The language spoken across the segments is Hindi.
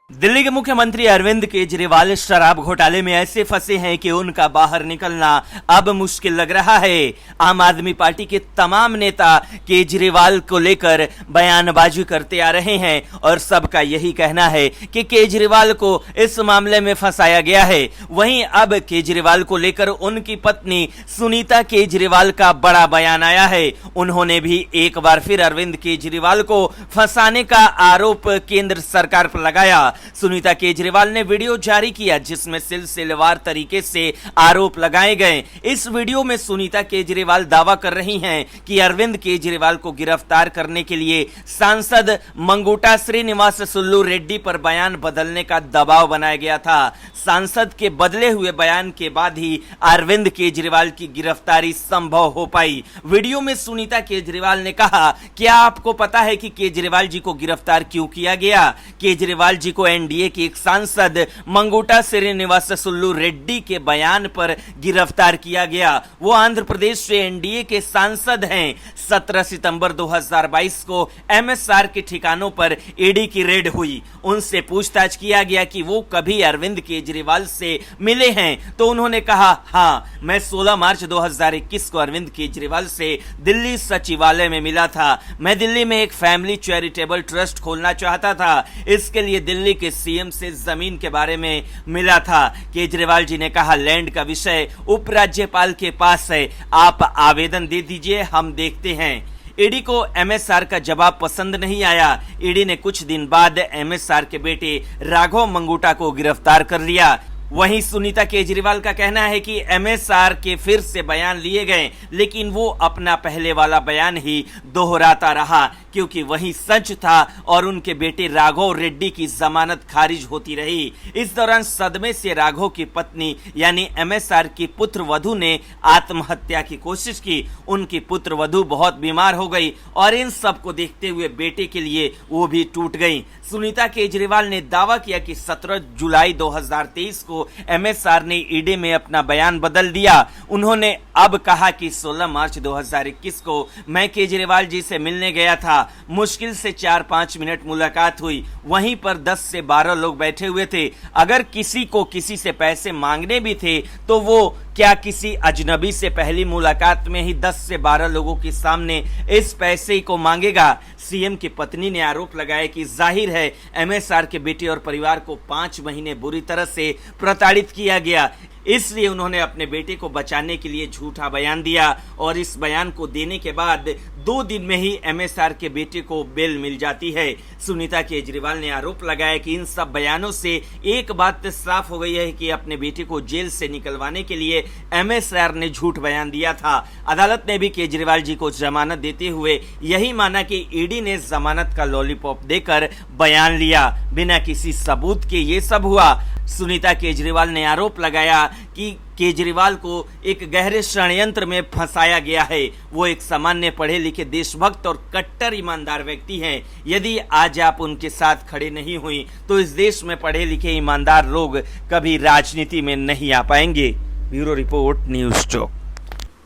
दिल्ली के मुख्यमंत्री अरविंद केजरीवाल शराब घोटाले में ऐसे फंसे हैं कि उनका बाहर निकलना अब मुश्किल लग रहा है। आम आदमी पार्टी के तमाम नेता केजरीवाल को लेकर बयानबाजी करते आ रहे हैं और सबका यही कहना है कि केजरीवाल को इस मामले में फंसाया गया है। वहीं अब केजरीवाल को लेकर उनकी पत्नी सुनीता केजरीवाल का बड़ा बयान आया है। उन्होंने भी एक बार फिर अरविंद केजरीवाल को फंसाने का आरोप केंद्र सरकार पर लगाया। सुनीता केजरीवाल ने वीडियो जारी किया जिसमें सिलसिलेवार तरीके से आरोप लगाए गए। इस वीडियो में सुनीता केजरीवाल दावा कर रही हैं कि अरविंद केजरीवाल को गिरफ्तार करने के लिए सांसद मंगूटा श्रीनिवास सुल्लू रेड्डी पर बयान बदलने का दबाव बनाया गया था। सांसद के बदले हुए बयान के बाद ही अरविंद केजरीवाल की गिरफ्तारी संभव हो पाई। वीडियो में सुनीता केजरीवाल ने कहा, क्या आपको पता है कि केजरीवाल जी को गिरफ्तार क्यों किया गया? केजरीवाल जी को एनडीए के एक सांसद मंगूटा श्रीनिवास सुल्लू रेड्डी के बयान पर गिरफ्तार किया गया। वो आंध्र प्रदेश से एनडीए के सांसद हैं। 17 सितंबर 2022 को एमएसआर के ठिकानों पर ईडी की रेड हुई। उनसे पूछताछ किया गया कि वो कभी अरविंद केजरीवाल से मिले हैं, तो उन्होंने कहा, हाँ, मैं 16 मार्च 2021 को अरविंद केजरीवाल से दिल्ली सचिवालय में मिला था। मैं दिल्ली में एक फैमिली चैरिटेबल ट्रस्ट खोलना चाहता था। इसके लिए दिल्ली के सीएम से जमीन के बारे में मिला था। केजरीवाल जी ने कहा, लैंड का विषय उपराज्यपाल के पास है, आप आवेदन दे दीजिए, हम देखते हैं। ईडी को एमएसआर का जवाब पसंद नहीं आया। ईडी ने कुछ दिन बाद एमएसआर के बेटे राघव मंगूटा को गिरफ्तार कर लिया। वहीं सुनीता केजरीवाल का कहना है कि एमएसआर के फिर से बयान लिए गए, लेकिन वो अपना पहले वाला बयान ही दोहराता रहा क्योंकि वही सच था और उनके बेटे राघव रेड्डी की जमानत खारिज होती रही। इस दौरान सदमे से राघव की पत्नी यानी एमएसआर की पुत्र वधू ने आत्महत्या की कोशिश की। उनकी पुत्र वधू बहुत बीमार हो गई और इन सब को देखते हुए बेटे के लिए वो भी टूट गई। सुनीता केजरीवाल ने दावा किया कि 17 जुलाई 2023 को एमएसआर ने ईडी में अपना बयान बदल दिया। उन्होंने अब कहा कि 16 मार्च 2021 को मैं केजरीवाल जी से मिलने गया था। मुश्किल से 4-5 मिनट मुलाकात हुई। वहीं पर 10 से 12 लोग बैठे हुए थे। अगर किसी को किसी से पैसे मांगने भी थे तो वो क्या किसी अजनबी से पहली मुलाकात में ही 10 से 12 लोगों के सामने इस पैसे को मांगेगा? सीएम की पत्नी ने आरोप लगाया कि जाहिर है एमएसआर के बेटे और परिवार को 5 महीने बुरी तरह से प्रताड़ित किया गया, इसलिए उन्होंने अपने बेटे को बचाने के लिए झूठा बयान दिया और इस बयान को देने के बाद 2 दिन में ही एमएसआर के बेटे को बेल मिल जाती है। सुनीता केजरीवाल ने आरोप लगाया कि इन सब बयानों से एक बात साफ हो गई है कि अपने बेटे को जेल से निकलवाने के लिए एमएसआर ने झूठ बयान दिया था। अदालत ने भी केजरीवाल जी को जमानत देते हुए यही माना कि ईडी ने जमानत का लॉलीपॉप देकर बयान लिया। बिना किसी सबूत के ये सब हुआ। सुनीता केजरीवाल ने आरोप लगाया कि केजरीवाल को एक गहरे षड्यंत्र में फंसाया गया है। वो एक सामान्य पढ़े लिखे देशभक्त और कट्टर ईमानदार व्यक्ति हैं। यदि आज आप उनके साथ खड़े नहीं हुई तो इस देश में पढ़े लिखे ईमानदार लोग कभी राजनीति में नहीं आ पाएंगे। ब्यूरो रिपोर्ट, न्यूज़ चौक।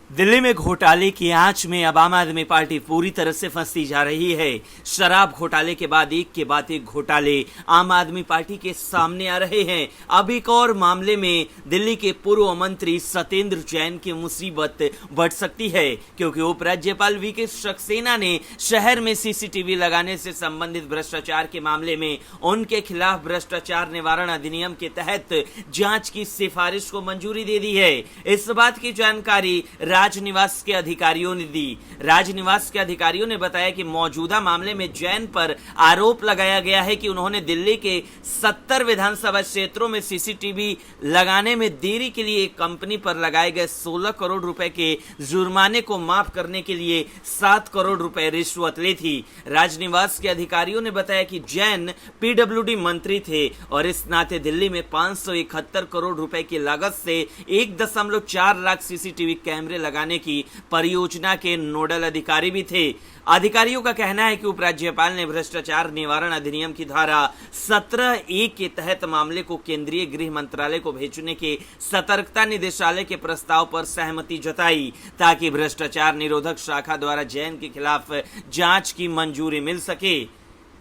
दिल्ली में घोटाले की आंच में अब आम आदमी पार्टी पूरी तरह से फंसती जा रही है। शराब घोटाले के बाद एक के बाद एक घोटाले आम आदमी पार्टी के सामने आ रहे हैं। अब एक और मामले में दिल्ली के पूर्व मंत्री सत्येंद्र जैन की मुसीबत बढ़ सकती है क्योंकि उपराज्यपाल वीके सक्सेना ने शहर में सीसीटीवी लगाने से संबंधित भ्रष्टाचार के मामले में उनके खिलाफ भ्रष्टाचार निवारण अधिनियम के तहत जांच की सिफारिश को मंजूरी दे दी है। इस बात की जानकारी राजनिवास के अधिकारियों ने दी। राजनिवास के अधिकारियों ने बताया कि मौजूदा मामले में जैन पर आरोप लगाया गया है कि उन्होंने दिल्ली के 70 विधानसभा क्षेत्रों में सीसीटीवी लगाने में देरी के लिए एक कंपनी पर लगाए गए 16 करोड़ रुपए के जुर्माने को माफ करने के लिए 7 करोड़ रुपए रिश्वत ली थी। राजनिवास के अधिकारियों ने बताया कि जैन पीडब्ल्यूडी मंत्री थे और इस नाते दिल्ली में 571 करोड़ रुपए की लागत से 1.4 लाख सीसीटीवी कैमरे लगाने की परियोजना के नोडल अधिकारी भी थे। अधिकारियों का कहना है कि उपराज्यपाल ने भ्रष्टाचार निवारण अधिनियम की धारा 17(a) के तहत मामले को केंद्रीय गृह मंत्रालय को भेजने के सतर्कता निदेशालय के प्रस्ताव पर सहमति जताई ताकि भ्रष्टाचार निरोधक शाखा द्वारा जैन के खिलाफ जांच की मंजूरी मिल सके।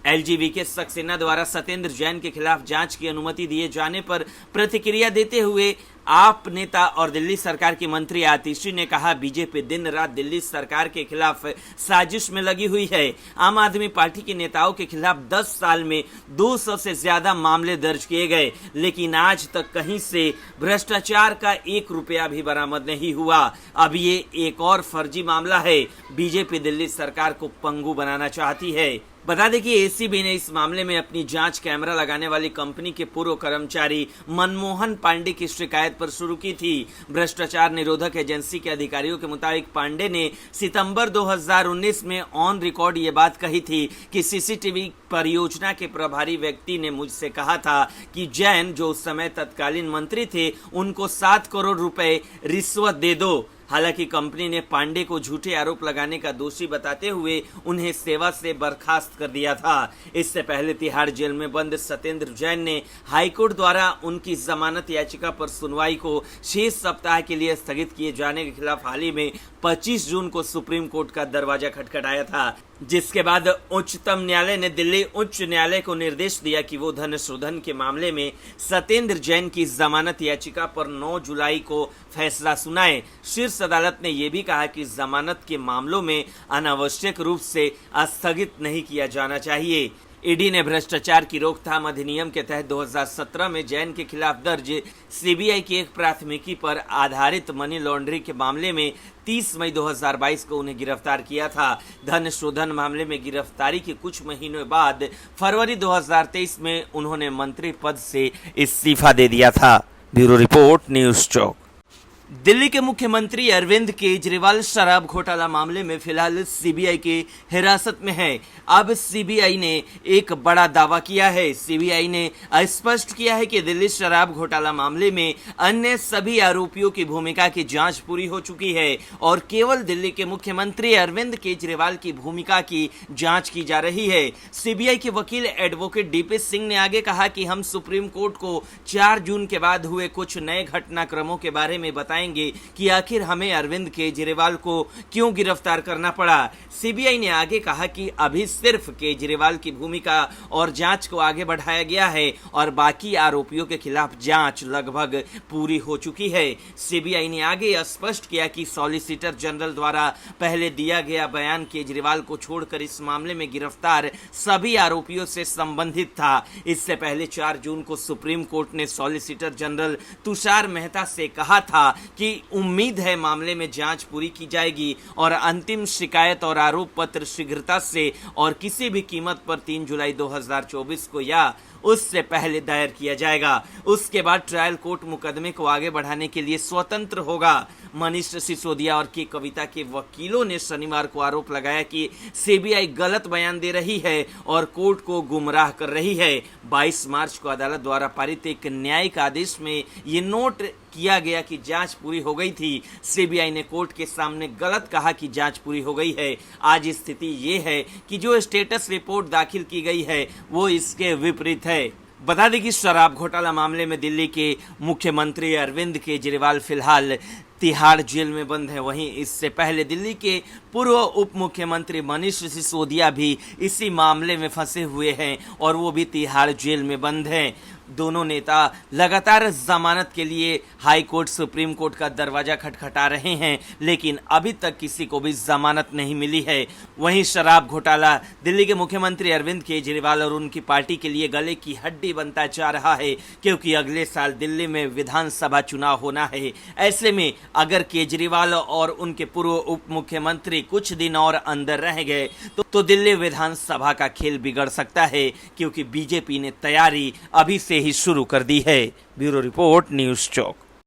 एलजीबी सक्सेना द्वारा सत्येंद्र जैन के खिलाफ जांच की अनुमति दिए जाने पर प्रतिक्रिया देते हुए आप नेता और दिल्ली सरकार की मंत्री आतिशी ने कहा, बीजेपी दिन रात दिल्ली सरकार के खिलाफ साजिश में लगी हुई है। आम आदमी पार्टी के नेताओं के खिलाफ 10 साल में 200 से ज्यादा मामले दर्ज किए गए, लेकिन आज तक कहीं से भ्रष्टाचार का 1 रुपया भी बरामद नहीं हुआ। अब ये एक और फर्जी मामला है। बीजेपी दिल्ली सरकार को पंगु बनाना चाहती है। बता दें कि एसीबी ने इस मामले में अपनी जांच कैमरा लगाने वाली कंपनी के पूर्व कर्मचारी मनमोहन पांडे की शिकायत पर शुरू की थी। भ्रष्टाचार निरोधक एजेंसी के अधिकारियों के मुताबिक पांडे ने सितंबर 2019 में ऑन रिकॉर्ड ये बात कही थी कि सीसीटीवी परियोजना के प्रभारी व्यक्ति ने मुझसे कहा था कि जैन, जो उस समय तत्कालीन मंत्री थे, उनको 7 करोड़ रुपए रिश्वत दे दो। हालांकि कंपनी ने पांडे को झूठे आरोप लगाने का दोषी बताते हुए उन्हें सेवा से बर्खास्त कर दिया था। इससे पहले तिहाड़ जेल में बंद सत्येंद्र जैन ने हाईकोर्ट द्वारा उनकी जमानत याचिका पर सुनवाई को 6 सप्ताह के लिए स्थगित किए जाने के खिलाफ हाल ही में 25 जून को सुप्रीम कोर्ट का दरवाजा खटखटाया था, जिसके बाद उच्चतम न्यायालय ने दिल्ली उच्च न्यायालय को निर्देश दिया कि वो धन शोधन के मामले में सत्येंद्र जैन की जमानत याचिका पर 9 जुलाई को फैसला सुनाए। शीर्ष अदालत ने यह भी कहा कि जमानत के मामलों में अनावश्यक रूप से स्थगित नहीं किया जाना चाहिए। ईडी ने भ्रष्टाचार की रोकथाम अधिनियम के तहत 2017 में जैन के खिलाफ दर्ज सीबीआई की एक प्राथमिकी पर आधारित मनी लॉन्ड्रिंग के मामले में 30 मई 2022 को उन्हें गिरफ्तार किया था। धन शोधन मामले में गिरफ्तारी के कुछ महीनों बाद फरवरी 2023 में उन्होंने मंत्री पद से इस्तीफा दे दिया था। ब्यूरो रिपोर्ट, न्यूज चौक। दिल्ली के मुख्यमंत्री अरविंद केजरीवाल शराब घोटाला मामले में फिलहाल सीबीआई के हिरासत में है। अब सीबीआई ने एक बड़ा दावा किया है। सीबीआई ने स्पष्ट किया है कि दिल्ली शराब घोटाला मामले में अन्य सभी आरोपियों की भूमिका की जांच पूरी हो चुकी है और केवल दिल्ली के मुख्यमंत्री अरविंद केजरीवाल की भूमिका की जांच की जा रही है। सीबीआई के वकील एडवोकेट डीपी सिंह ने आगे कहा कि हम सुप्रीम कोर्ट को 4 जून के बाद हुए कुछ नए घटनाक्रमों के बारे में बताएंगे कि आखिर हमें अरविंद केजरीवाल को क्यों गिरफ्तार करना पड़ा। सीबीआई ने आगे कहा कि अभी सिर्फ केजरीवाल की भूमिका और जांच को आगे बढ़ाया गया है और बाकी आरोपियों के खिलाफ जांच लगभग पूरी हो चुकी है। सीबीआई ने आगे स्पष्ट किया कि सॉलिसिटर जनरल द्वारा पहले दिया गया बयान केजरीवाल को छोड़कर इस मामले में गिरफ्तार सभी आरोपियों से संबंधित था। इससे पहले 4 जून को सुप्रीम कोर्ट ने सॉलिसिटर जनरल तुषार मेहता से कहा था कि उम्मीद है मामले में जांच पूरी की जाएगी और अंतिम शिकायत और आरोप पत्र शीघ्रता से और किसी भी कीमत पर 3 जुलाई 2024 को या उससे पहले दायर किया जाएगा। उसके बाद ट्रायल कोर्ट मुकदमे को आगे बढ़ाने के लिए स्वतंत्र होगा। मनीष सिसोदिया और के कविता के वकीलों ने शनिवार को आरोप लगाया कि सीबीआई गलत बयान दे रही है और कोर्ट को गुमराह कर रही है। 22 मार्च को अदालत द्वारा पारित एक न्यायिक आदेश में ये नोट किया गया कि जांच पूरी हो गई थी। सीबीआई ने कोर्ट के सामने गलत कहा कि जांच पूरी हो गई है। आज स्थिति ये है कि जो स्टेटस रिपोर्ट दाखिल की गई है वो इसके विपरीत है। बता दें कि शराब घोटाला मामले में दिल्ली के मुख्यमंत्री अरविंद केजरीवाल फिलहाल तिहाड़ जेल में बंद है। वहीं इससे पहले दिल्ली के पूर्व उप मुख्यमंत्री मनीष सिसोदिया भी इसी मामले में फंसे हुए हैं और वो भी तिहाड़ जेल में बंद हैं। दोनों नेता लगातार जमानत के लिए हाई कोर्ट, सुप्रीम कोर्ट का दरवाजा खटखटा रहे हैं, लेकिन अभी तक किसी को भी जमानत नहीं मिली है। वहीं शराब घोटाला दिल्ली के मुख्यमंत्री अरविंद केजरीवाल और उनकी पार्टी के लिए गले की हड्डी बनता जा रहा है, क्योंकि अगले साल दिल्ली में विधानसभा चुनाव होना है। ऐसे में अगर केजरीवाल और उनके पूर्व उप मुख्यमंत्री कुछ दिन और अंदर रह गए तो दिल्ली विधानसभा का खेल बिगड़ सकता है, क्योंकि बीजेपी ने तैयारी अभी से ही शुरू कर दी है। ब्यूरो रिपोर्ट, न्यूज चौक।